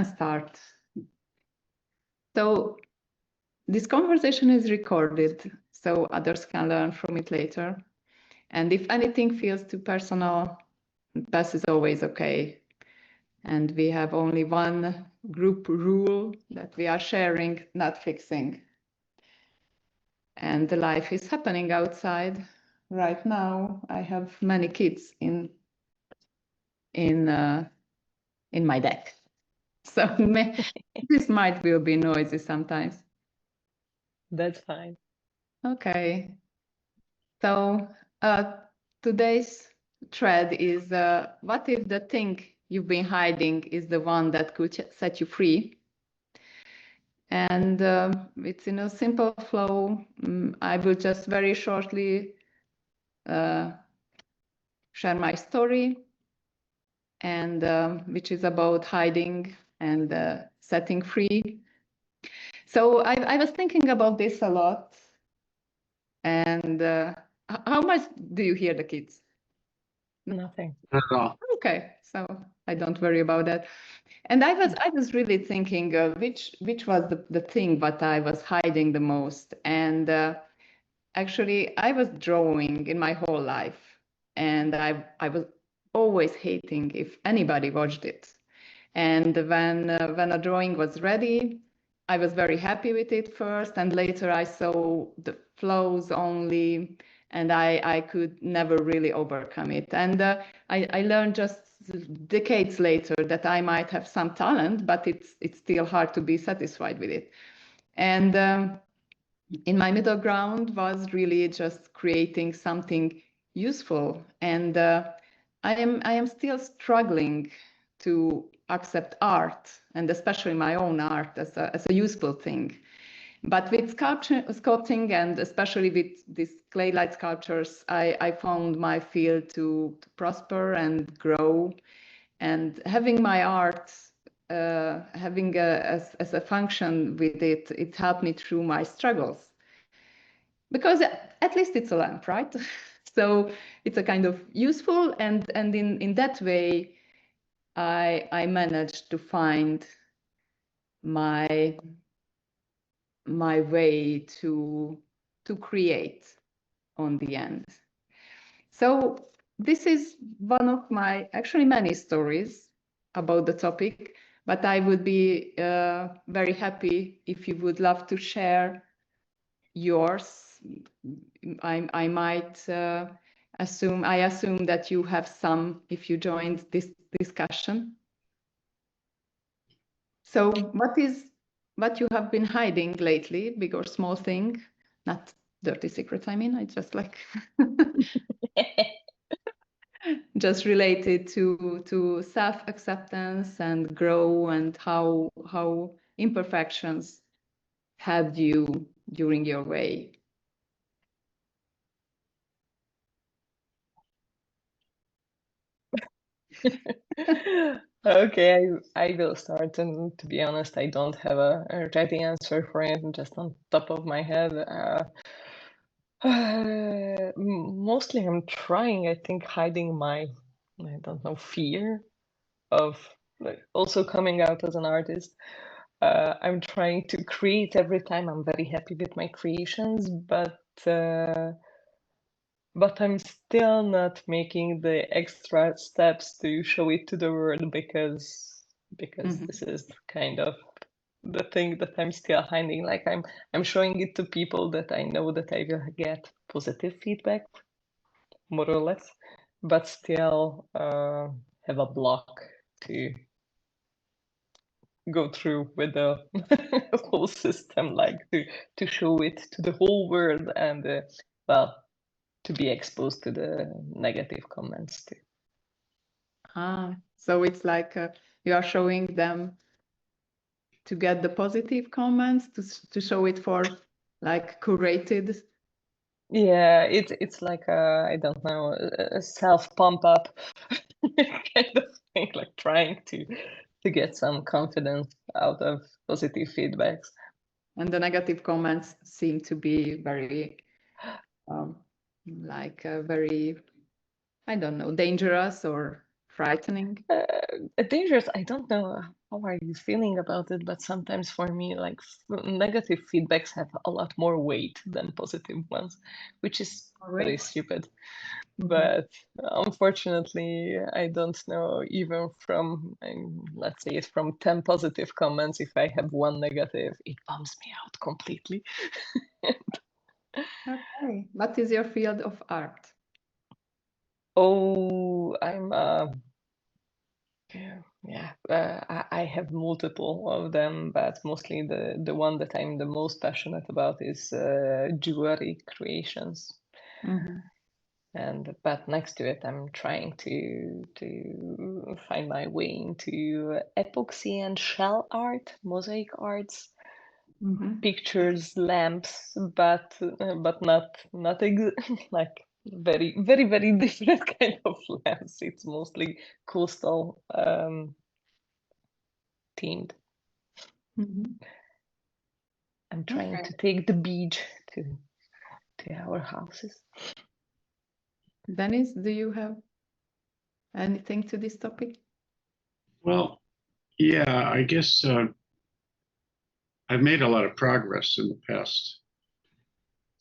can start. So this conversation is recorded, so others can learn from it later. And if anything feels too personal, pass is always okay. And we have only one group rule that we are sharing, not fixing. And the life is happening outside. Right now, I have many kids in my deck. So this will be noisy sometimes. That's fine. Okay. So today's thread is what if the thing you've been hiding is the one that could set you free? And it's in a simple flow. I will just very shortly share my story, and which is about hiding and setting free. So I was thinking about this a lot. And how much do you hear the kids? Nothing. Okay, so I don't worry about that. And I was really thinking which was the thing that I was hiding the most. And actually, I was drawing in my whole life, and I was always hating if anybody watched it. And when a drawing was ready, I was very happy with it first, and later I saw the flaws only, and I could never really overcome it. And I learned just decades later that I might have some talent, but it's still hard to be satisfied with it. And in my middle ground was really just creating something useful. And I am still struggling to accept art, and especially my own art, as a useful thing. But with sculpting, and especially with these clay light sculptures, I found my field to prosper and grow. And having my art, having as a function with it, it helped me through my struggles. Because at least it's a lamp, right? So it's a kind of useful, and in that way, I managed to find my way to create on the end. So this is one of my actually many stories about the topic, but I would be very happy if you would love to share yours. I might assume that you have some if you joined this discussion. So what you have been hiding lately, big or small thing, not dirty secrets, I mean, I just like just related to self-acceptance and grow, and how imperfections helped you during your way. Okay, I will start. And to be honest, I don't have a ready answer for it, just on top of my head. Mostly I'm trying, I think, hiding my, I don't know, fear of also coming out as an artist. I'm trying to create every time. I'm very happy with my creations, but I'm still not making the extra steps to show it to the world, because this is kind of the thing that I'm still hiding. Like I'm showing it to people that I know that I will get positive feedback, more or less, but still have a block to go through with the whole system, like to show it to the whole world, and well, to be exposed to the negative comments too. So it's like you are showing them to get the positive comments, to show it for like curated. Yeah, it's like I don't know, a self pump up kind of thing, like trying to get some confidence out of positive feedbacks. And the negative comments seem to be very very, I don't know, dangerous or frightening. Dangerous, I don't know how are you feeling about it? But sometimes for me, like negative feedbacks have a lot more weight than positive ones, which is very stupid. But unfortunately, I don't know, even from, let's say, from 10 positive comments, if I have one negative, it bums me out completely. Okay. What is your field of art? Oh, I have multiple of them, but mostly the one that I'm the most passionate about is jewelry creations. But next to it, I'm trying to find my way into epoxy and shell art, mosaic arts, pictures, lamps, but not like very very very different kind of lamps. It's mostly coastal themed. I'm trying to take the beach to our houses. Dennis, do you have anything to this topic? Well, yeah, I guess I've made a lot of progress in the past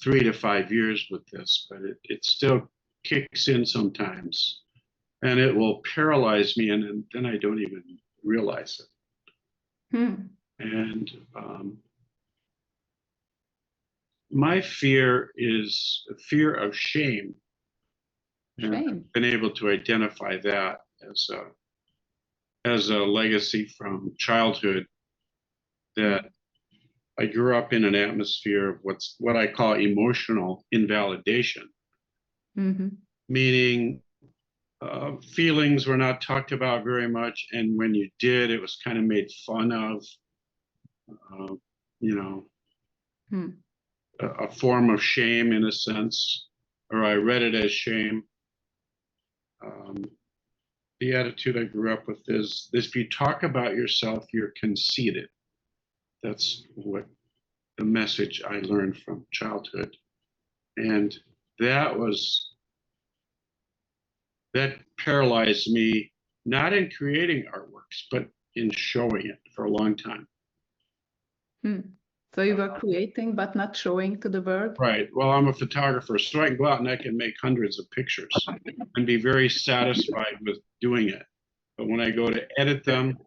3 to 5 years with this, but it still kicks in sometimes, and it will paralyze me, and then I don't even realize it. And my fear is a fear of shame. And I've been able to identify that as a legacy from childhood, that I grew up in an atmosphere of what I call emotional invalidation, meaning feelings were not talked about very much, and when you did, it was kind of made fun of. A form of shame in a sense, or I read it as shame. The attitude I grew up with is if you talk about yourself, you're conceited. That's what the message I learned from childhood. And that paralyzed me, not in creating artworks, but in showing it for a long time. So you were creating, but not showing to the world? Right. Well, I'm a photographer, so I can go out and I can make hundreds of pictures and be very satisfied with doing it. But when I go to edit them,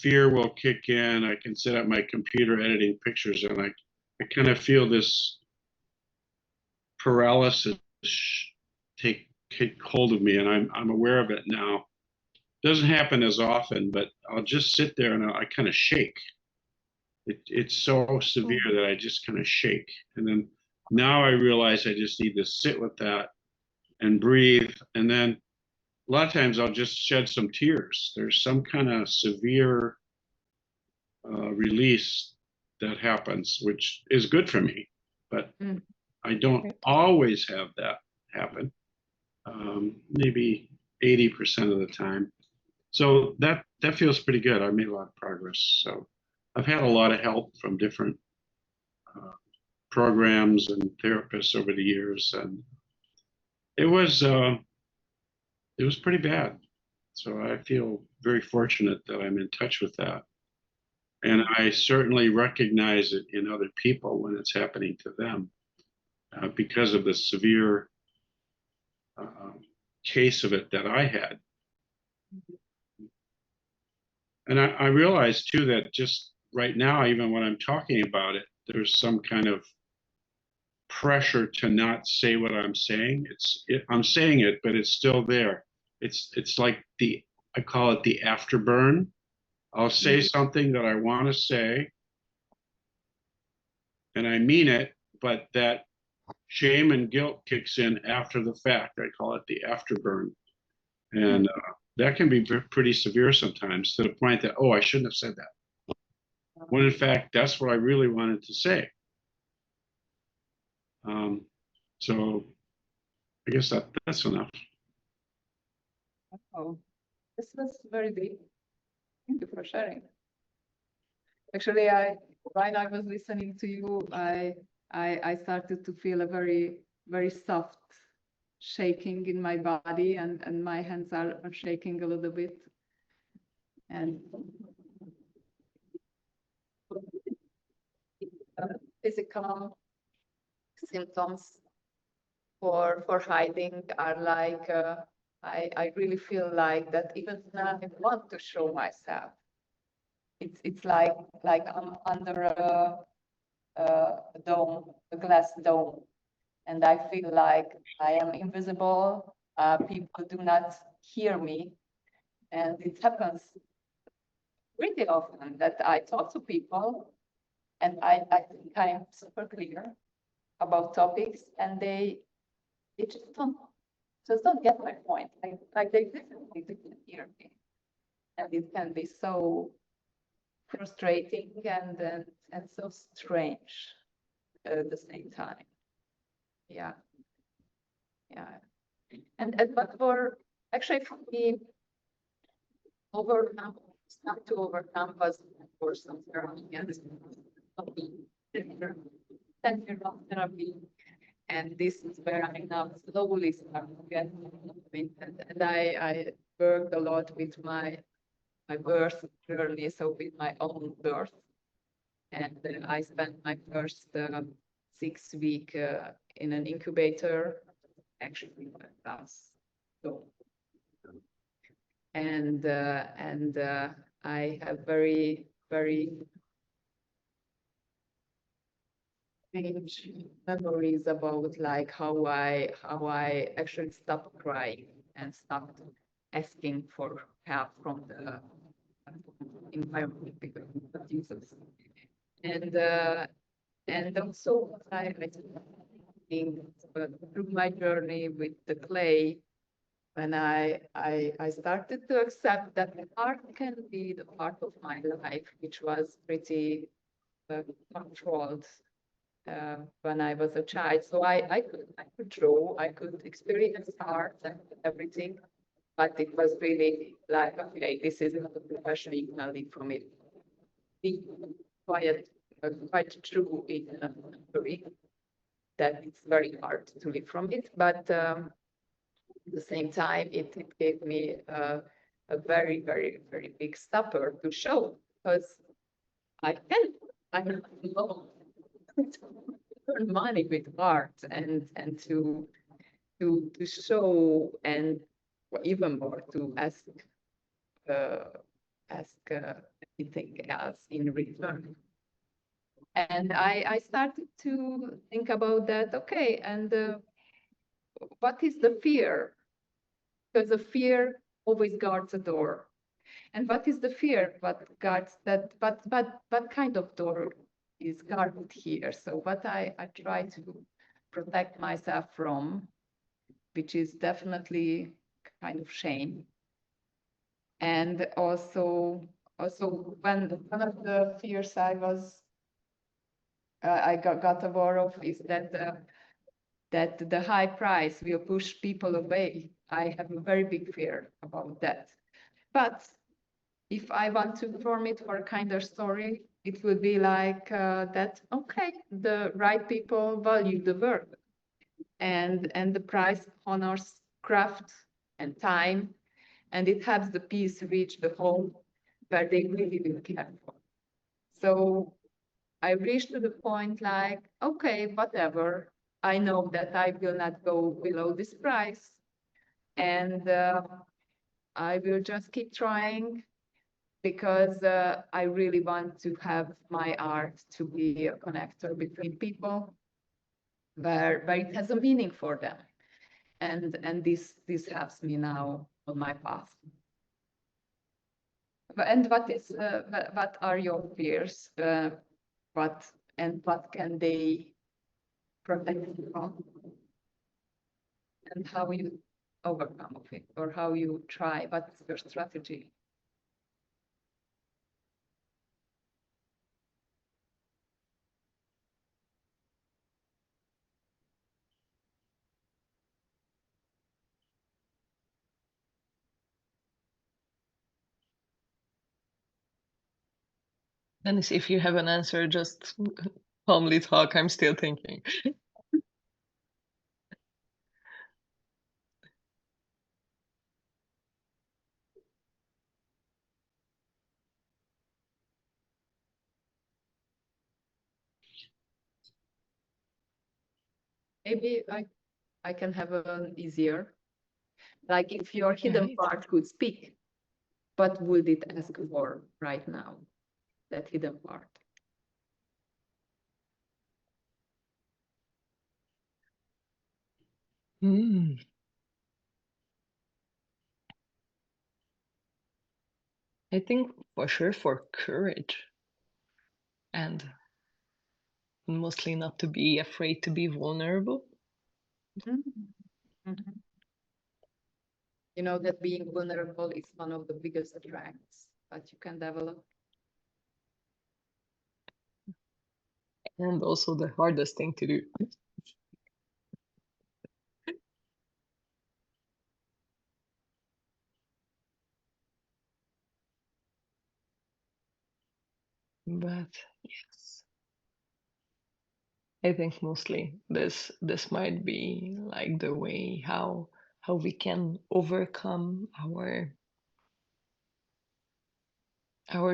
fear will kick in. I can sit at my computer editing pictures, and I kind of feel this paralysis take hold of me, and I'm aware of it now. It doesn't happen as often, but I'll just sit there and I kind of shake. It's so severe that I just kind of shake. And then now I realize I just need to sit with that and breathe. And then a lot of times I'll just shed some tears. There's some kind of severe release that happens, which is good for me. But I don't always have that happen. Maybe 80% of the time. So that feels pretty good. I made a lot of progress. So I've had a lot of help from different programs and therapists over the years, and it was pretty bad. So I feel very fortunate that I'm in touch with that, and I certainly recognize it in other people when it's happening to them, because of the severe case of it that I had. And I realize too that just right now, even when I'm talking about it, there's some kind of pressure to not say what I'm saying. I'm saying it, but it's still there. It's like I call it the afterburn. I'll say something that I want to say, and I mean it, but that shame and guilt kicks in after the fact. I call it the afterburn, and that can be pretty severe sometimes, to the point that, oh, I shouldn't have said that, when in fact that's what I really wanted to say. So I guess that's enough. Oh, this was very deep. Thank you for sharing. Actually, while I was listening to you, I started to feel a very, very soft shaking in my body, and my hands are shaking a little bit. And physical symptoms for hiding are like I really feel like that even when I want to show myself, it's like I'm under a dome, a glass dome, and I feel like I am invisible. People do not hear me, and it happens pretty often that I talk to people, and I think I'm super clear about topics, and they just don't get my point. Like they definitely didn't hear me, and it can be so frustrating and so strange at the same time. Yeah, yeah. And but for actually for me, overcome, not to overcome was for some therapy and 10-year therapy. And this is where I now slowly start to get movement. And I worked a lot with my birth journey, so with my own birth. And I spent my first 6 week in an incubator, actually class. So, and I have very strange memories about like how I actually stopped crying and stopped asking for help from the environment because of Jesus. And also I think through my journey with the clay, when I started to accept that art can be the part of my life, which was pretty controlled when I was a child. So I could draw, I could experience art and everything, but it was really like, okay, this is not a profession, you can live from it. Be quite true in theory that it's very hard to live from it, but at the same time, it gave me a very big stopper to show, because I'm not alone to earn money with art and to show, and even more to ask anything else in return. And I started to think about that. Okay, and what is the fear? Because the fear always guards a door. And what is the fear? What guards that? What kind of door is guarded here? So what I try to protect myself from, which is definitely kind of shame. And also when one of the fears I got aware of is that the high price will push people away. I have a very big fear about that. But if I want to form it for a kinder story, it would be like that, okay, the right people value the work, and the price honors craft and time, and it helps the piece reach the home where they really will care for. So I reached to the point like, okay, whatever, I know that I will not go below this price, and I will just keep trying, because I really want to have my art to be a connector between people, where it has a meaning for them, and this helps me now on my path. And what are your fears? What can they protect you from? And how you overcome of it, or how you try? What's your strategy? Dennis, if you have an answer, just calmly talk. I'm still thinking. maybe I can have an easier, like if your hidden part could speak, what would it ask for right now, that hidden part? I think for sure for courage, and mostly not to be afraid to be vulnerable. Mm-hmm. You know that being vulnerable is one of the biggest strengths that you can develop. And also the hardest thing to do. But yes, I think mostly this might be like the way how we can overcome our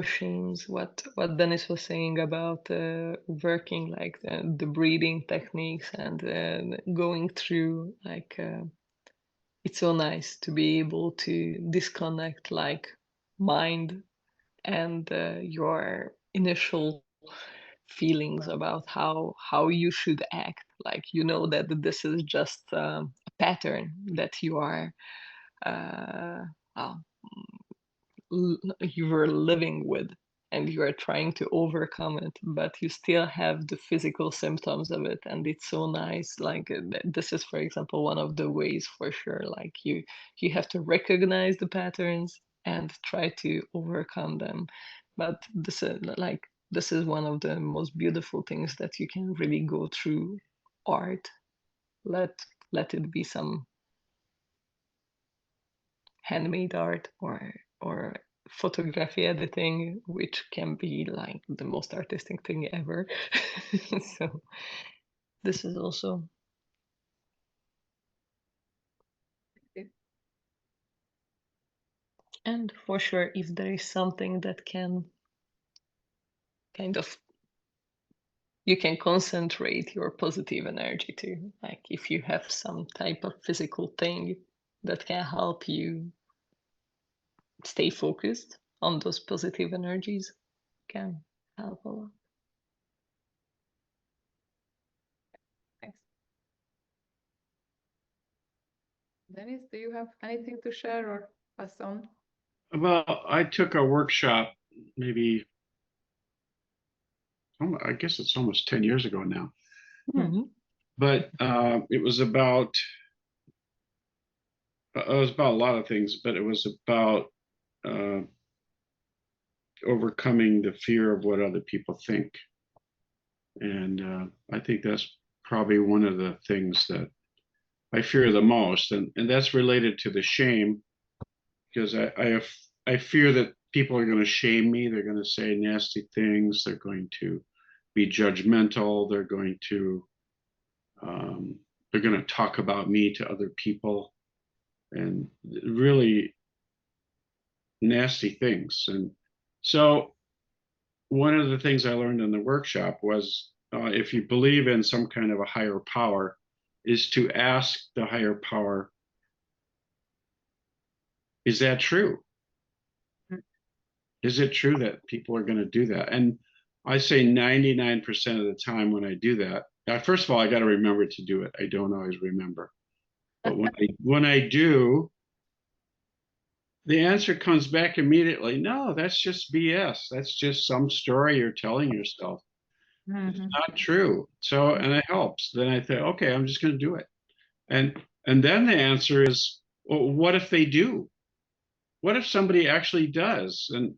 shames. What Dennis was saying about working like the breathing techniques and going through like it's so nice to be able to disconnect like mind and your initial feelings about how you should act, like you know that this is just a pattern that you are uh, well, you were living with, and you are trying to overcome it, but you still have the physical symptoms of it. And it's so nice, like this is for example one of the ways for sure, like you have to recognize the patterns and try to overcome them. But this is one of the most beautiful things that you can really go through art. Let it be some handmade art or photography editing, which can be like the most artistic thing ever. So this is also. And for sure, if there is something that can kind of, you can concentrate your positive energy to, like if you have some type of physical thing that can help you stay focused on those positive energies, can help a lot. Thanks. Dennis, do you have anything to share or pass on? Well, I took a workshop maybe, I guess it's almost 10 years ago now. Mm-hmm. But it was about a lot of things, but it was about uh, overcoming the fear of what other people think. And I think that's probably one of the things that I fear the most. And that's related to the shame, because I fear that people are going to shame me. They're going to say nasty things. They're going to be judgmental. Um, they're going to talk about me to other people, and really nasty things. And so one of the things I learned in the workshop was if you believe in some kind of a higher power, is to ask the higher power, is that true? Is it true that people are going to do that? And I say 99% of the time when I do that, first of all, I got to remember to do it. I don't always remember. But when I do, the answer comes back immediately. No, that's just BS. That's just some story you're telling yourself. It's not true. So, and it helps. Then I think, okay, I'm just going to do it. And then the answer is, well, what if they do? What if somebody actually does? And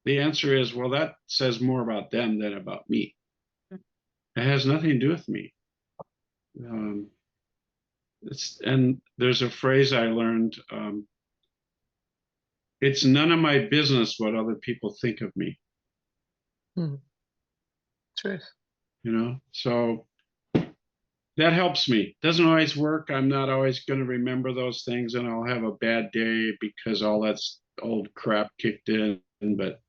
the answer is, well, that says more about them than about me. It has nothing to do with me. And there's a phrase I learned. It's none of my business what other people think of me. True. So that helps me. Doesn't always work. I'm not always going to remember those things, and I'll have a bad day because all that's old crap kicked in. But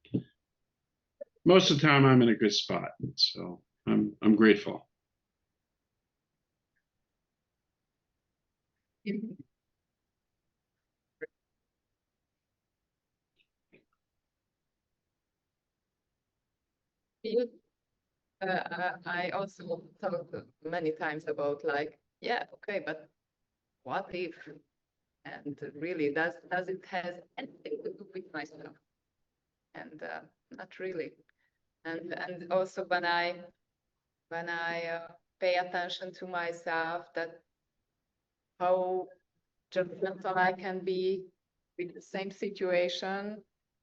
most of the time, I'm in a good spot. So I'm grateful. I also thought many times about like, yeah, okay, but what if? And really, does it has anything to do with myself? And not really. And also when I pay attention to myself, that how judgmental I can be with the same situation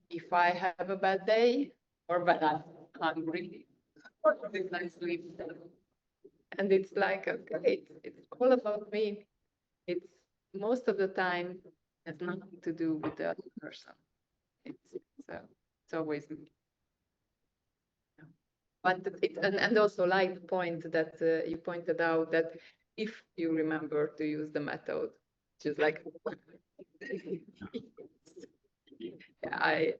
if I have a bad day or when I'm hungry or when I sleep. And it's like, okay, it's all about me. It's most of the time has nothing to do with the other person. It's always me. But and also like the point that you pointed out that if you remember to use the method, just like I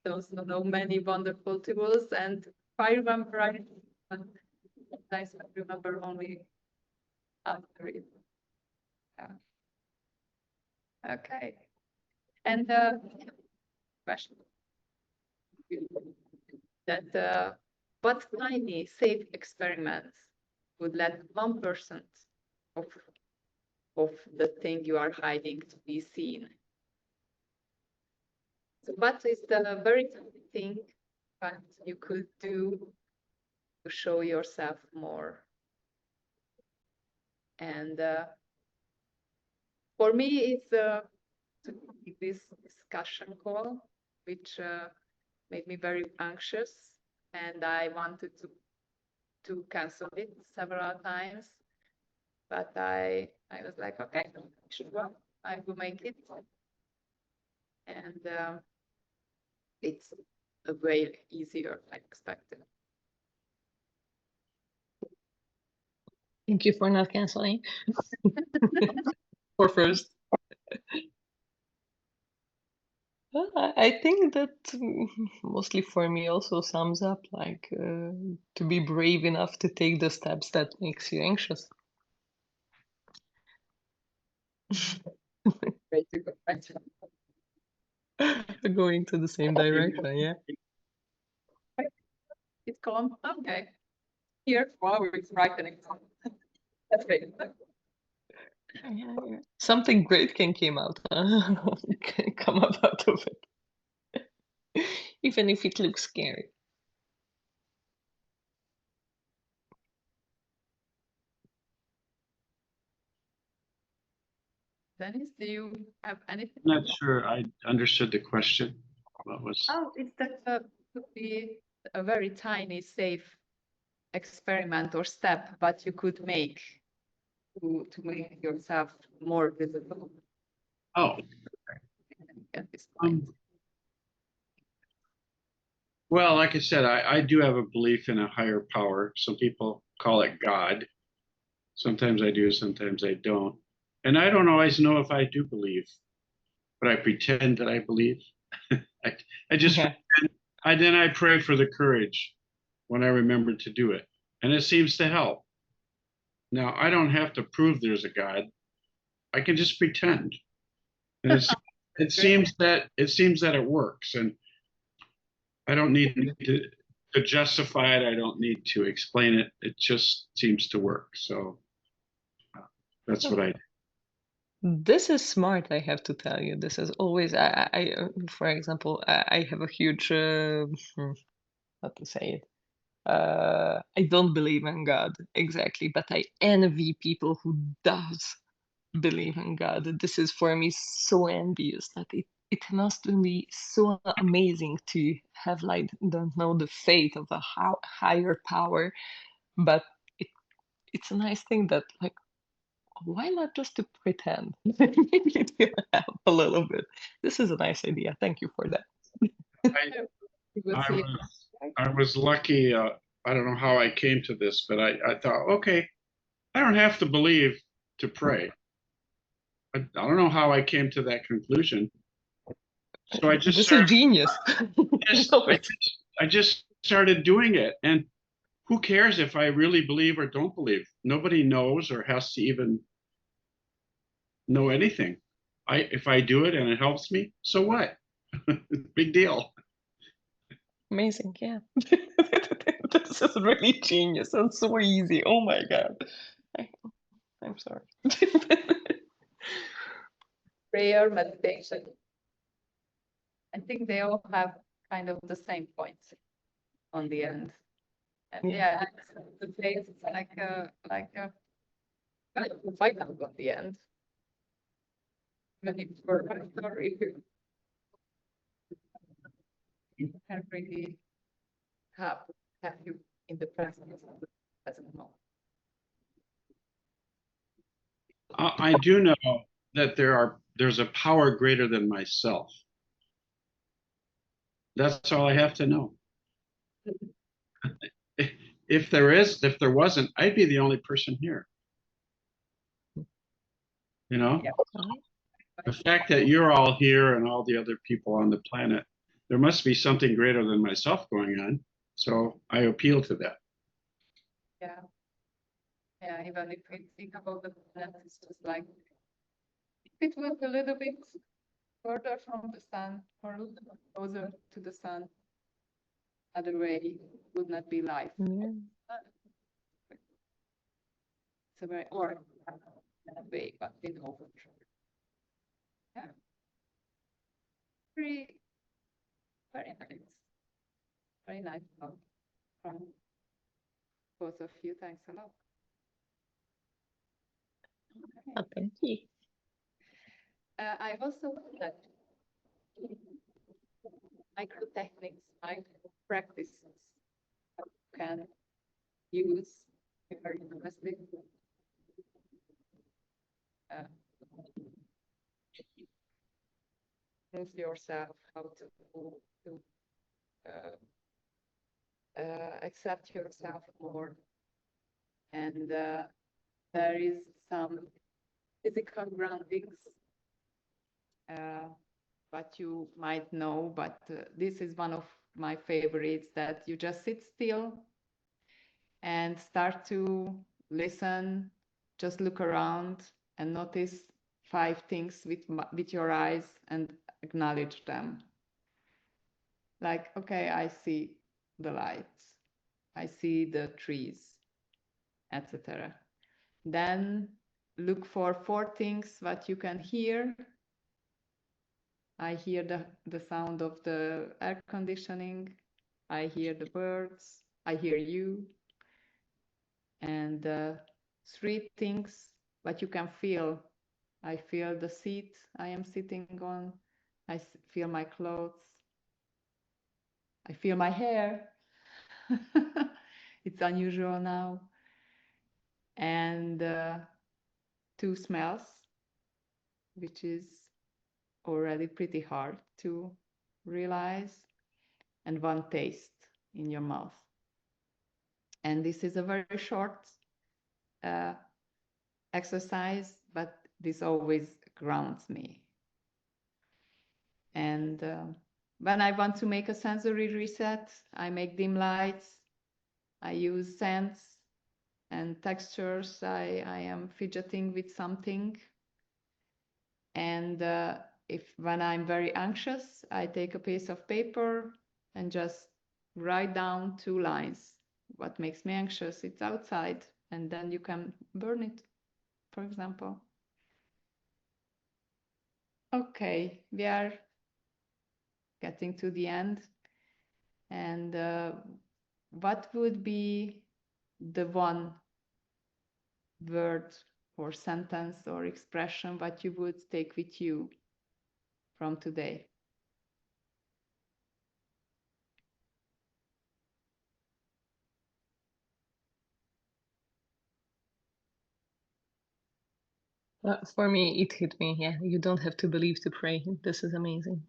don't know many wonderful tools, and if I remember right, but sometimes I remember only after it. Yeah. Okay. And question that what tiny safe experiments would let 1% of the thing you are hiding to be seen? So what is the very tiny thing that you could do to show yourself more? And for me, it's this discussion call, which made me very anxious, and I wanted to cancel it several times. But I was like, okay, sure, I will make it. And it's a way easier than I expected. Thank you for not canceling. Or first. Well, I think that mostly for me also sums up like to be brave enough to take the steps that makes you anxious. Way to go. Going to the same direction, yeah. It's calm. Okay. Here, wow, it's brightening. That's great. Yeah. Something great can come out of it, even if it looks scary. Dennis, do you have anything? I'm not sure I understood the question. What was? Oh, it's that could be a very tiny, safe experiment or step, but you could make to make yourself more visible Oh, at this point. well, like I said, I do have a belief in a higher power. Some people call it God. Sometimes I do, sometimes I don't. And I don't always know if I do believe, but I pretend that I believe. I just Yeah. then I pray for the courage when I remember to do it. And it seems to help. Now, I don't have to prove there's a God. I can just pretend. And it seems that it works. And I don't need to justify it. I don't need to explain it. It just seems to work. So that's what I do. This is smart, I have to tell you. This is always, for example, I have a huge, how to say it? I don't believe in God exactly, but I envy people who does believe in God. This is for me so envious that it must be so amazing to have like don't know the faith of a higher power, but it's a nice thing that like why not just to pretend? Maybe it will help a little bit. This is a nice idea. Thank you for that. I was lucky. I don't know how I came to this, but I thought, okay, I don't have to believe to pray. I don't know how I came to that conclusion. So I just This started, is genius. I just started doing it. And who cares if I really believe or don't believe? Nobody knows or has to even know anything. If I do it and it helps me, so what? Big deal. Amazing, yeah. This is really genius and so easy. Oh my God. I'm sorry. Prayer, meditation. I think they all have kind of the same points on the end. And Yeah. the place is like a kind of final on the end. When it's for my story, you can really have you in the present moment. I do know that there's a power greater than myself. That's all I have to know. If there wasn't, I'd be the only person here. You know, Yeah. the fact that you're all here and all the other people on the planet, there must be something greater than myself going on. So I appeal to that. Yeah. Yeah, even if we think about the planet, it's just like if it was a little bit further from the sun or a little bit closer to the sun, other way would not be life. Yeah. It's a very or that way, but we know for sure. Yeah. Very, very nice. Very nice talk from both of you. Thanks a lot. Okay. Oh, thank you. I also that micro techniques, micro practices you can use very honestly. Prove yourself how to accept yourself more, and there is some physical groundings what you might know, but this is one of my favorites, that you just sit still and start to listen, just look around and notice 5 things with your eyes and acknowledge them. Like, okay, I see the lights, I see the trees, etc. Then look for 4 things what you can hear. I hear the sound of the air conditioning, I hear the birds, I hear you. And 3 things what you can feel. I feel the seat I am sitting on, I feel my clothes, I feel my hair. It's unusual now. And 2 smells, which is already pretty hard to realize, and 1 taste in your mouth. And this is a very short exercise, but this always grounds me. And when I want to make a sensory reset, I make dim lights, I use scents and textures, I am fidgeting with something. And when I'm very anxious, I take a piece of paper and just write down 2 lines. What makes me anxious? It's outside. And then you can burn it, for example. Okay, we are getting to the end. And what would be the 1 word or sentence or expression what you would take with you from today? For me, it hit me. Yeah, you don't have to believe to pray. This is amazing.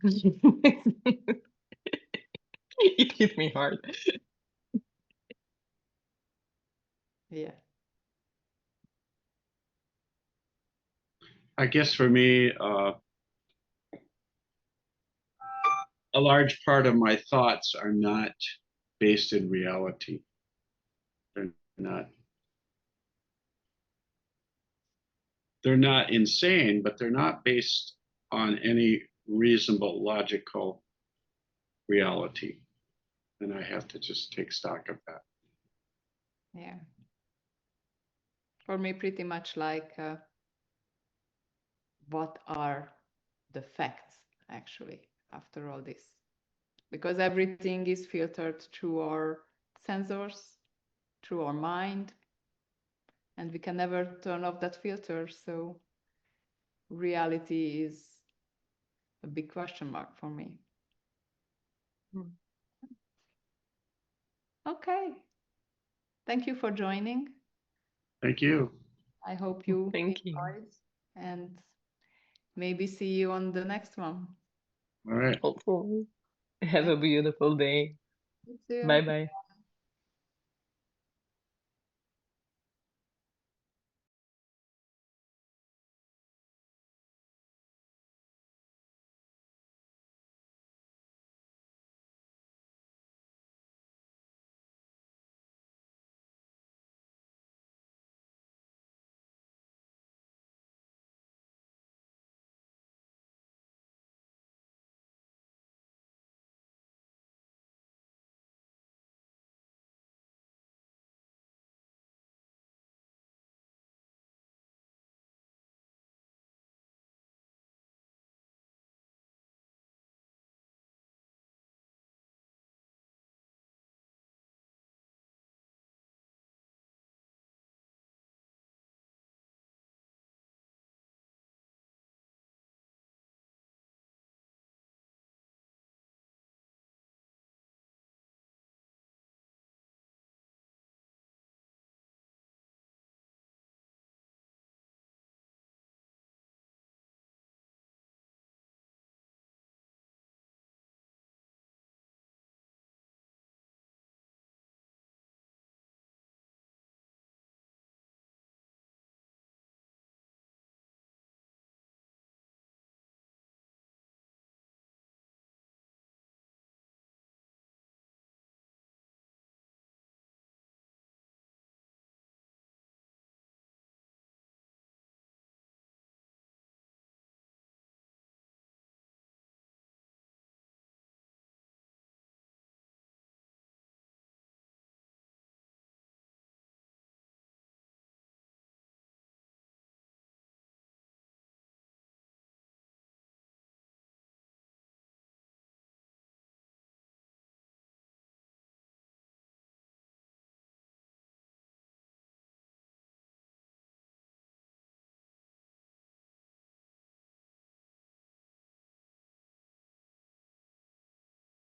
It hit me hard. Yeah. I guess for me, a large part of my thoughts are not based in reality. They're not. they're not insane, but they're not based on any reasonable, logical reality. And I have to just take stock of that. Yeah. For me, pretty much like what are the facts actually after all this? Because everything is filtered through our sensors, through our mind, and we can never turn off that filter. So reality is a big question mark for me. Okay. Thank you for joining. Thank you. I hope you Thank you. enjoyed and maybe see you on the next one. All right. Hopefully. Have a beautiful day. You too. Bye bye.